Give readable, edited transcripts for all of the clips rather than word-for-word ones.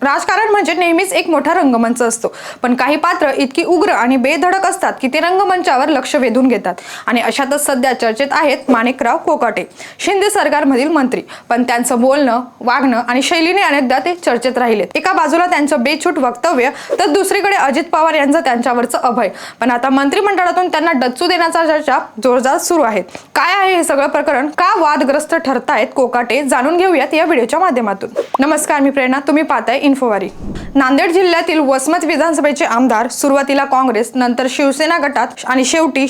राजकारण म्हणजे नेहमीच एक मोठा रंगमंच असतो, पण काही पात्र इतकी उग्र आणि बेधडक असतात की ते रंगमंचावर लक्ष वेधून घेतात. आणि अशातच सध्या चर्चेत आहेत माणिकराव कोकाटे, शिंदे सरकारमधील मंत्री. पण त्यांचं बोलणं, वागणं आणि शैलीने अनेकदा ते चर्चेत राहिलेत. एका बाजूला त्यांचं बेछूट वक्तव्य, तर दुसरीकडे अजित पवार यांचं त्यांच्यावरचं अभय. पण आता मंत्रिमंडळातून त्यांना डच्चू देण्याचा चर्चा जोरदार सुरू आहे. काय आहे हे सगळं प्रकरण, का वादग्रस्त ठरतायत कोकाटे, जाणून घेऊयात या व्हिडिओच्या माध्यमातून. नमस्कार, मी प्रेरणा, तुम्ही पाहताय इन्फोवारी. नांदेड जिल्ह्यातील वसमत विधानसभेचे आमदार सुरुवातीला काँग्रेस, नंतर शिवसेना गटात आणि शेवटी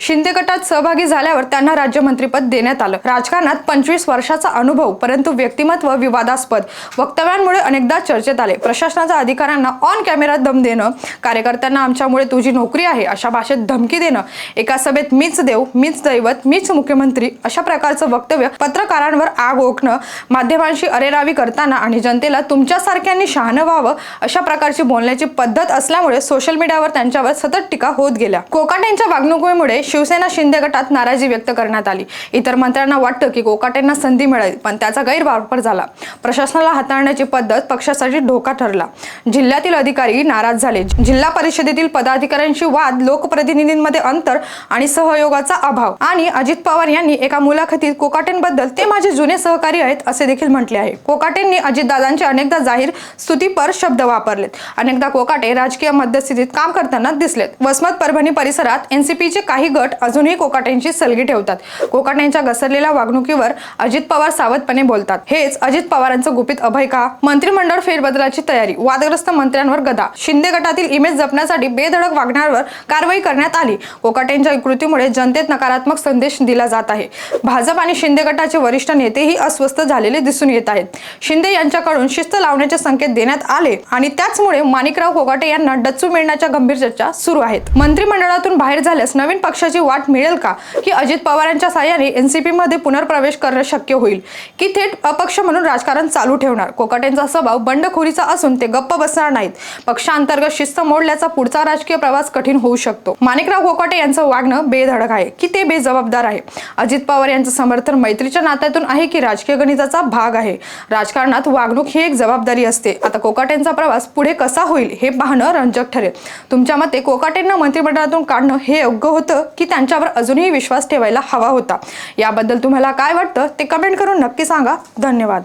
शिंदे गटात सहभागी झाल्यावर त्यांना राज्यमंत्रीपद देण्यात आलं. राजकारणात 25 वर्षाचा अनुभव, परंतु व्यक्तिमत्व विवादास्पद वक्तव्यांमुळे अनेकदा चर्चेत आले. प्रशासनाच्या अधिकाऱ्यांना ऑन कॅमेरा दम देणं, कार्यकर्त्यांना आमच्यामुळे तुझी नोकरी आहे अशा भाषेत धमकी देणं, एका सभेत मीच देव, मीच दैवत, मीच मुख्यमंत्री अशा प्रकारचं वक्तव्य, पत्रकारांवर आग ओकणं, माध्यमांशी अरेरावी करताना आणि जनतेला तुमच्यासारख्यांनी शहाणं व्हावं अशा प्रकारची बोलण्याची पद्धत असल्यामुळे सोशल मीडियावर त्यांच्यावर सतत टीका होत गेल्या. कोकाटेंच्या वागणुकीमुळे शिवसेना शिंदे गटात नाराजी व्यक्त करण्यात आली. इतर मंत्र्यांना वाटतं की कोकाटेंना संधी मिळेल, पण त्याचा गैरवापर झाला. प्रशासनाला हाताळण्याची पद्धत पक्षासाठी धोका ठरला. जिल्ह्यातील अधिकारी नाराज झाले. जिल्हा परिषदेतील पदाधिकाऱ्यांशी वाद, लोकप्रतिनिधींमध्ये अंतर आणि सहयोगाचा अभाव. आणि अजित पवार यांनी एका मुलाखतीत कोकाटेंबद्दल ते माझे जुने सहकारी आहेत असे देखील म्हटले आहे. कोकाटेंनी अजितदादांचे अनेकदा जाहीर स्तुतीपर शब्द वापरलेत. अनेकदा कोकाटे राजकीय मध्यस्थितीत काम करताना दिसलेत. वसमत परभणी परिसरात एनसीपीचे काही गट अजूनही कोकाटेंची सलगी ठेवतात. कोकाटेंच्या घसरलेल्या वागणुकीवर अजित पवार सावधपणे बोलतात. हेच अजित पवारांचं गुपित अभय का? मंत्रिमंडळ फेरबदलाची तयारी, वादग्रस्त मंत्र्यांवर गदा, शिंदे गटातील इमेज जपण्यासाठी बेधडक वागण्यावर कारवाई करण्यात आली. कोकाटेंच्या कृतीमुळे जनतेत नकारात्मक संदेश दिला जात आहे. भाजप आणि शिंदे गटाचे वरिष्ठ नेतेही अस्वस्थ झालेले दिसून येत आहेत. शिंदे यांच्याकडून शिस्त लावण्याचे संकेत देण्यात आले आणि त्याचमुळे माणिकराव कोकाटे यांना डच्चू मिळण्याच्या गंभीर चर्चा सुरू आहेत. मंत्रिमंडळातून बाहेर झाल्यास नवीन पक्षाची वाट मिळेल का, की अजित पवारांच्या साहाय्याने एनसीपी मध्ये पुनर्प्रवेश करणं शक्य होईल, की थेट अपक्ष म्हणून राजकारण चालू ठेवणार? कोकाटेंचा स्वभाव बंडखोरीचा असून ते गप्प बसणार नाहीत. पक्षांतर्गत शिस्त मोडल्याचा पुढचा राजकीय प्रवास कठीण होऊ शकतो. माणिकराव कोकाटे यांचं वागणं बेधडक आहे, की ते बेजबाबदार आहे? अजित पवार यांचं समर्थन मैत्रीच्या नात्यातून आहे, की राजकीय गणिताचा भाग आहे? राजकारणात वागणूक ही एक जबाबदारी असते. आता कोकाटेंचा प्रवास पुढे कसा होईल हे पाहणं रंजक ठरेल. तुमच्या मते कोकाटेंना मंत्रिमंडळातून काढणं हे योग्य होतं, की त्यांच्यावर अजूनही विश्वास ठेवायला हवा होता? याबद्दल तुम्हाला काय वाटतं ते कमेंट करून नक्की सांगा. धन्यवाद.